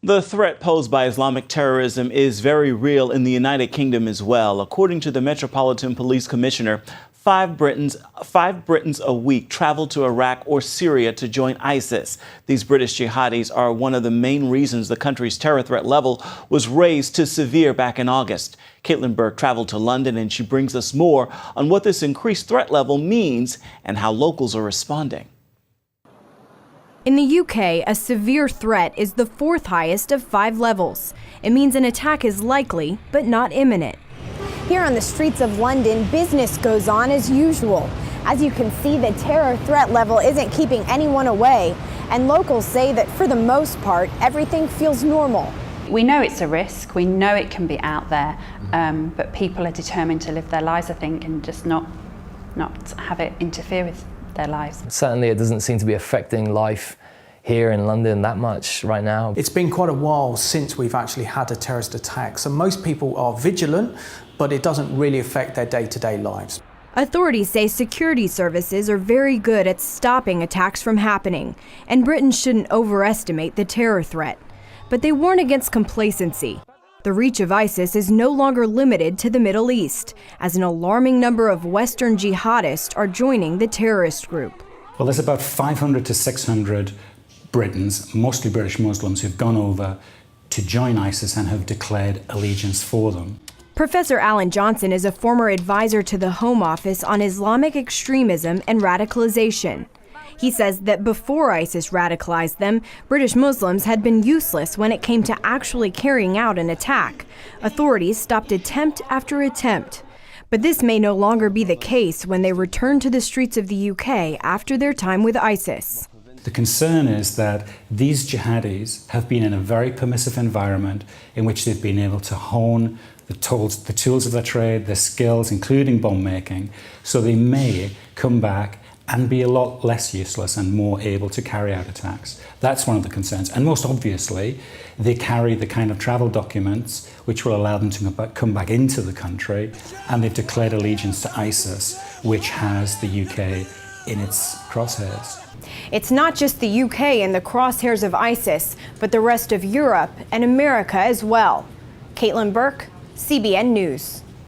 The threat posed by Islamic terrorism is very real in the United Kingdom as well. According to the Metropolitan Police Commissioner, five Britons a week travel to Iraq or Syria to join ISIS. These British jihadis are one of the main reasons the country's terror threat level was raised to severe back in August. Caitlin Burke traveled to London and she brings us more on what this increased threat level means and how locals are responding. In the UK, a severe threat is the fourth highest of 5 levels. It means an attack is likely, but not imminent. Here on the streets of London, business goes on as usual. As you can see, the terror threat level isn't keeping anyone away, and locals say that for the most part, everything feels normal. We know it's a risk, we know it can be out there, but people are determined to live their lives, I think, and just not have it interfere with their lives. Certainly it doesn't seem to be affecting life here in London that much right now. It's been quite a while since we've actually had a terrorist attack, so most people are vigilant, but it doesn't really affect their day-to-day lives. Authorities say security services are very good at stopping attacks from happening, and Britain shouldn't overestimate the terror threat. But they warn against complacency. The reach of ISIS is no longer limited to the Middle East, as an alarming number of Western jihadists are joining the terrorist group. Well, there's about 500 to 600 Britons, mostly British Muslims, who've gone over to join ISIS and have declared allegiance for them. Professor Alan Johnson is a former advisor to the Home Office on Islamic extremism and radicalization. He says that before ISIS radicalized them, British Muslims had been useless when it came to actually carrying out an attack. Authorities stopped attempt after attempt. But this may no longer be the case when they return to the streets of the UK after their time with ISIS. The concern is that these jihadis have been in a very permissive environment in which they've been able to hone the tools of their trade, their skills, including bomb making, so they may come back and be a lot less useless and more able to carry out attacks. That's one of the concerns. And most obviously, they carry the kind of travel documents which will allow them to come back into the country, and they've declared allegiance to ISIS, which has the UK in its crosshairs. It's not just the UK in the crosshairs of ISIS, but the rest of Europe and America as well. Caitlin Burke, CBN News.